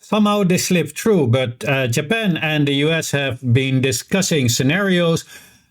Somehow this slipped through, but Japan and the US have been discussing scenarios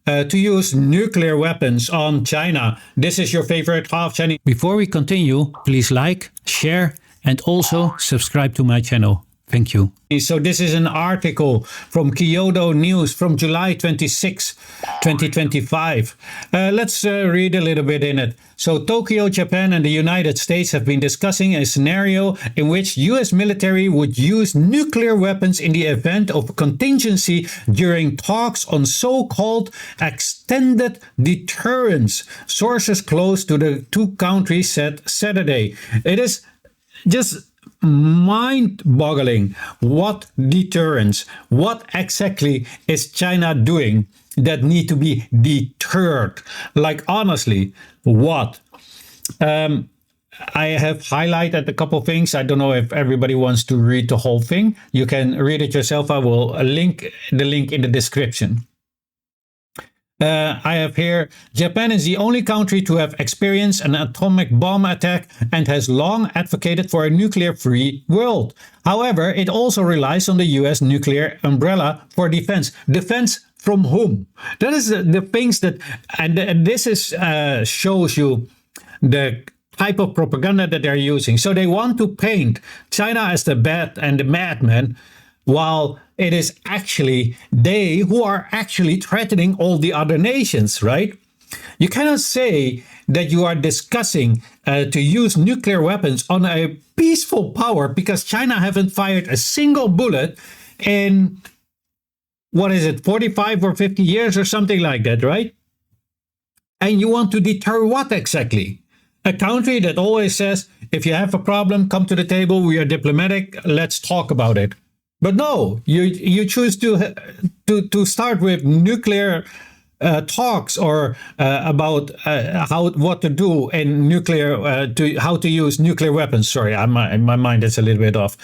to use nuclear weapons on China. This is your favorite half Chinese. Before we continue, please like, share, and also subscribe to my channel. Thank you. So this is an article from Kyodo News from July 26, 2025. Let's read a little bit in it. So Tokyo, Japan and the United States have been discussing a scenario in which US military would use nuclear weapons in the event of a contingency during talks on so-called extended deterrence. Sources close to the two countries said Saturday. It is just mind-boggling. What deterrence? What exactly is China doing that need to be deterred? Like, honestly, what? I have highlighted a couple things. I don't know if everybody wants to read the whole thing. You can read it yourself. I will link the link in the description. I have here, Japan is the only country to have experienced an atomic bomb attack and has long advocated for a nuclear-free world. However, it also relies on the US nuclear umbrella for defense. Defense from whom? That is the things that, and this is shows you the type of propaganda that they're using. So they want to paint China as the bad and the madman, while it is actually they who are actually threatening all the other nations, right? You cannot say that you are discussing to use nuclear weapons on a peaceful power because China haven't fired a single bullet in, what is it, 45 or 50 years or something like that, right? And you want to deter what exactly? A country that always says, if you have a problem, come to the table, we are diplomatic, let's talk about it. But no, you choose to start with nuclear talks or about what to do in nuclear how to use nuclear weapons. Sorry, my mind is a little bit off.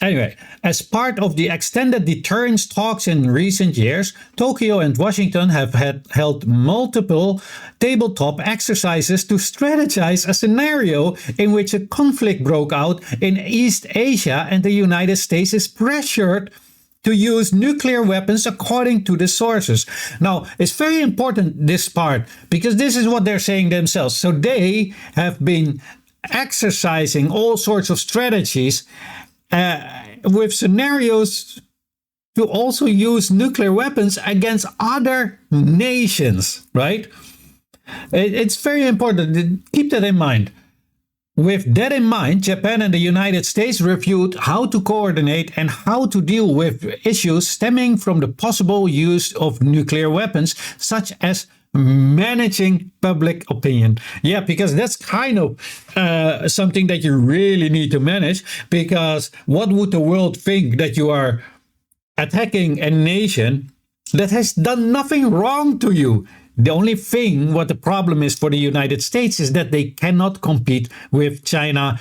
Anyway, as part of the extended deterrence talks in recent years, Tokyo and Washington have held multiple tabletop exercises to strategize a scenario in which a conflict broke out in East Asia and the United States is pressured to use nuclear weapons according to the sources. Now, it's very important, this part, because this is what they're saying themselves. So they have been exercising all sorts of strategies with scenarios to also use nuclear weapons against other nations, right? It's very important. Keep that in mind. With that in mind, Japan and the United States reviewed how to coordinate and how to deal with issues stemming from the possible use of nuclear weapons, such as managing public opinion. Yeah, because that's kind of something that you really need to manage, because what would the world think that you are attacking a nation that has done nothing wrong to you? The only thing, what the problem is for the United States, is that they cannot compete with China.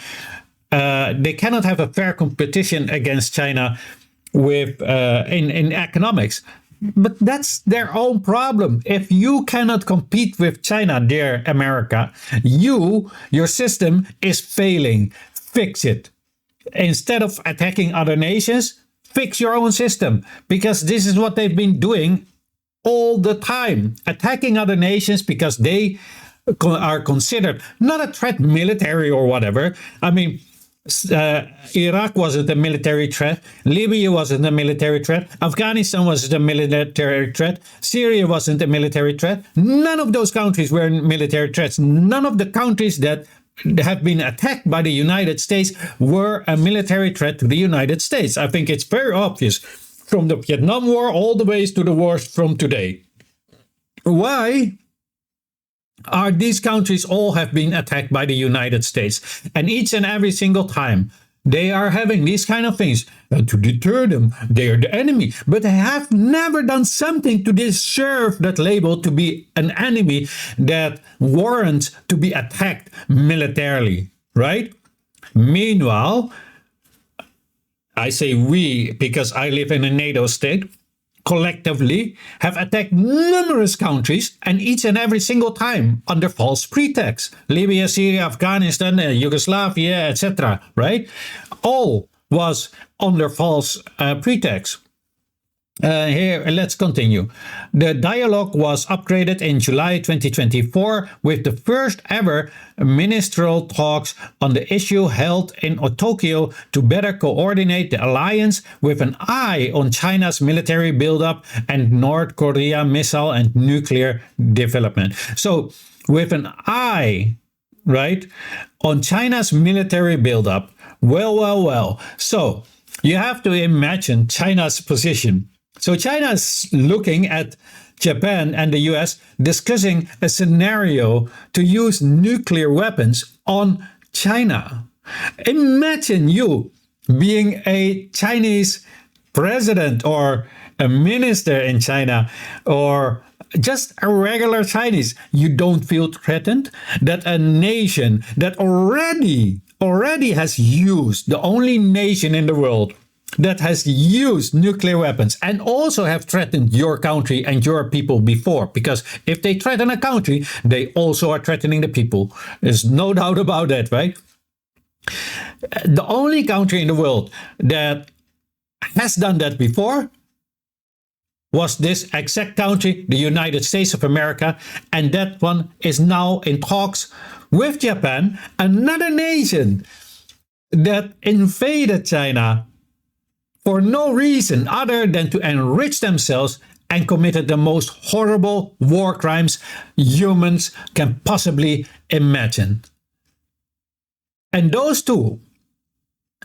They cannot have a fair competition against China with in economics. But that's their own problem. If you cannot compete with China, dear America, your system is failing. Fix it. Instead of attacking other nations, fix your own system. Because this is what they've been doing all the time. Attacking other nations because they are considered not a threat, military or whatever. I mean, Iraq wasn't a military threat. Libya wasn't a military threat. Afghanistan wasn't a military threat. Syria wasn't a military threat. None of those countries were military threats. None of the countries that have been attacked by the United States were a military threat to the United States. I think it's very obvious, from the Vietnam War all the way to the wars from today. Why are these countries all have been attacked by the United States? And each and every single time they are having these kind of things to deter them. They are the enemy, but they have never done something to deserve that label to be an enemy that warrants to be attacked militarily, right? Meanwhile, I say we because I live in a NATO state, collectively have attacked numerous countries, and each and every single time under false pretext. Libya, Syria, Afghanistan, Yugoslavia, etc. Right? All was under false pretext. Here, let's continue. The dialogue was upgraded in July 2024 with the first ever ministerial talks on the issue held in Tokyo to better coordinate the alliance with an eye on China's military buildup and North Korea missile and nuclear development. So, with an eye, right, on China's military buildup. Well. So, you have to imagine China's position. So China is looking at Japan and the US discussing a scenario to use nuclear weapons on China. Imagine you being a Chinese president or a minister in China or just a regular Chinese. You don't feel threatened that a nation that already has used, the only nation in the world that has used nuclear weapons and also have threatened your country and your people before. Because if they threaten a country, they also are threatening the people. There's no doubt about that, right? The only country in the world that has done that before was this exact country, the United States of America. And that one is now in talks with Japan, another nation that invaded China for no reason other than to enrich themselves and committed the most horrible war crimes humans can possibly imagine. And those two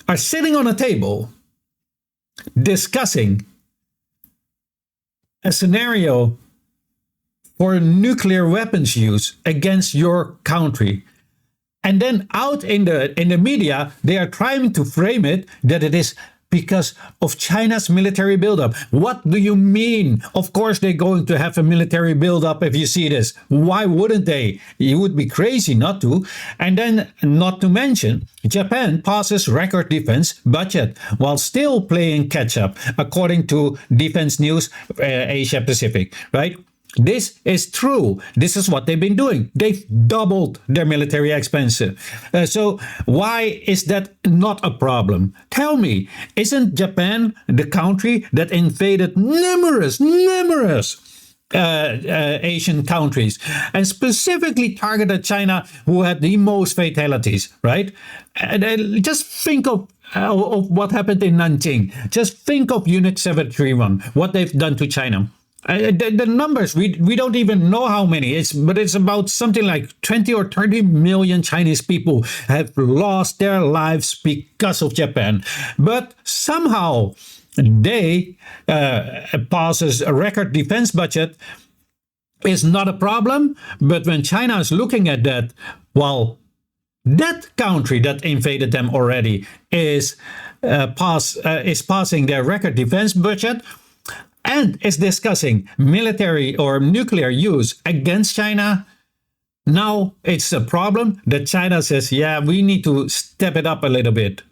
are sitting on a table discussing a scenario for nuclear weapons use against your country. And then out in the media, they are trying to frame it that it is because of China's military buildup. What do you mean? Of course, they're going to have a military buildup if you see this. Why wouldn't they? You would be crazy not to. And then, not to mention, Japan passes record defense budget while still playing catch up, according to Defense News Asia Pacific, right? This is true. This is what they've been doing. They've doubled their military expenses. So why is that not a problem? Tell me, isn't Japan the country that invaded numerous Asian countries and specifically targeted China, who had the most fatalities, right? And just think of what happened in Nanjing. Just think of Unit 731, what they've done to China. The numbers, we don't even know how many, but it's about something like 20 or 30 million Chinese people have lost their lives because of Japan. But somehow they passes a record defense budget is not a problem. But when China is looking at that, well, that country that invaded them already is passing their record defense budget and is discussing military or nuclear use against China. Now it's a problem that China says, yeah, we need to step it up a little bit.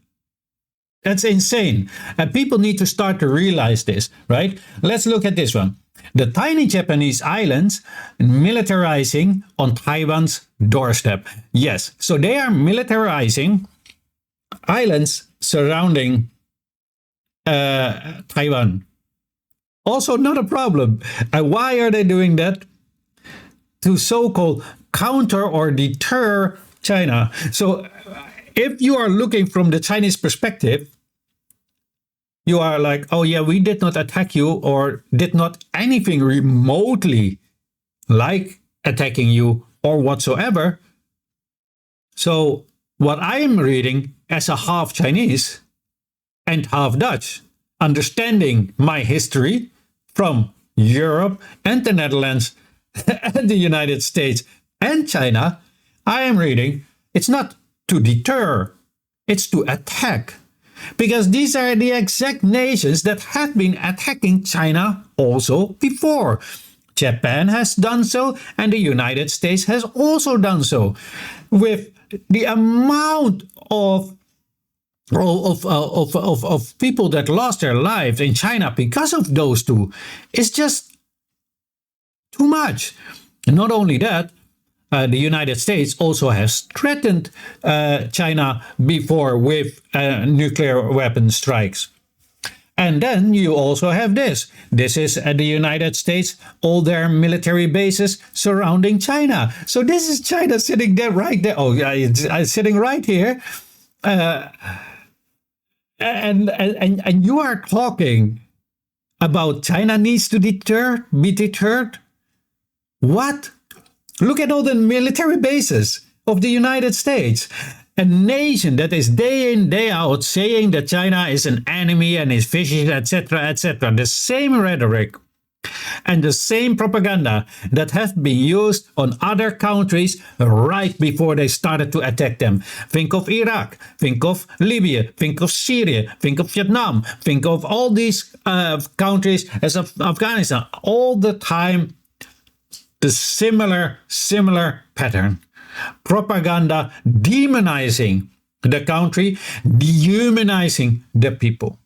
That's insane. And people need to start to realize this, right? Let's look at this one. The tiny Japanese islands militarizing on Taiwan's doorstep. Yes, so they are militarizing islands surrounding Taiwan. Also not a problem. Why are they doing that? To so-called counter or deter China. So if you are looking from the Chinese perspective, you are like, oh yeah, we did not attack you or did not anything remotely like attacking you or whatsoever. So what I am reading as a half Chinese and half Dutch, understanding my history from Europe and the Netherlands and the United States and China, I am reading, it's not to deter, it's to attack. Because these are the exact nations that have been attacking China also before. Japan has done so, and the United States has also done so. With the amount of people that lost their lives in China because of those two, it's just too much. And not only that, the United States also has threatened China before with nuclear weapon strikes. And then you also have this. This is the United States, all their military bases surrounding China. So this is China sitting there right there. Oh, yeah, it's sitting right here. And you are talking about China needs to be deterred? What? Look at all the military bases of the United States. A nation that is day in, day out saying that China is an enemy and is vicious, etc., etc. The same rhetoric and the same propaganda that have been used on other countries right before they started to attack them. Think of Iraq, think of Libya, think of Syria, think of Vietnam, think of all these countries as of Afghanistan. All the time, the similar pattern. Propaganda demonizing the country, dehumanizing the people.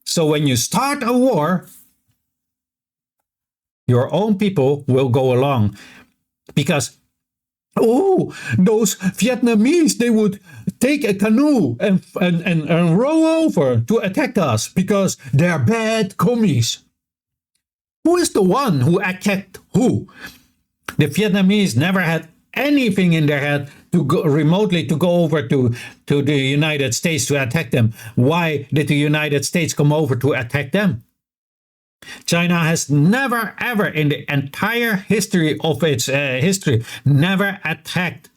So when you start a war, your own people will go along because, oh, those Vietnamese, they would take a canoe and row over to attack us because they're bad commies. Who is the one who attacked who? The Vietnamese never had anything in their head to go remotely to go over to the United States to attack them. Why did the United States come over to attack them? China has never, ever in the entire history of its history, never attacked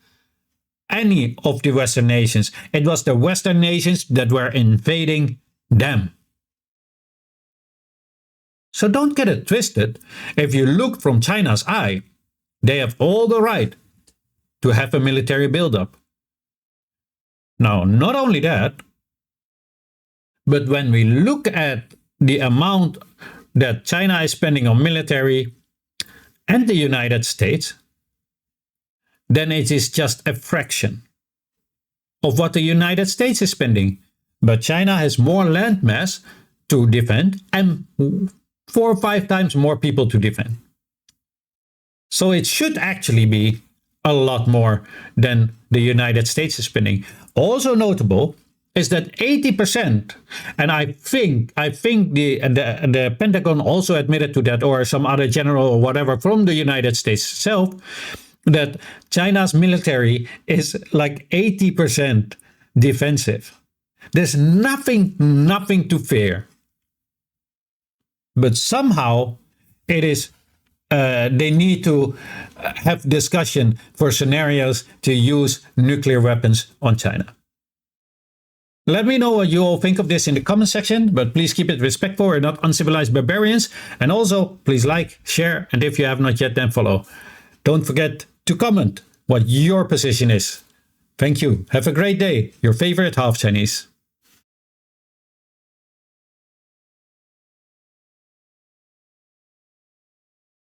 any of the Western nations. It was the Western nations that were invading them. So don't get it twisted. If you look from China's eye, they have all the right to have a military buildup. Now, not only that, but when we look at the amount that China is spending on military and the United States, then it is just a fraction of what the United States is spending. But China has more land mass to defend and 4 or 5 times more people to defend. So it should actually be a lot more than the United States is spending. Also notable is that 80%, and I think the Pentagon also admitted to that, or some other general or whatever from the United States itself, that China's military is like 80% defensive. There's nothing to fear. But somehow it is they need to have discussion for scenarios to use nuclear weapons on China. Let me know what you all think of this in the comment section, but please keep it respectful. We're not uncivilized barbarians. And also, please like, share, and if you have not yet, then follow. Don't forget to comment what your position is. Thank you. Have a great day. Your favorite half Chinese.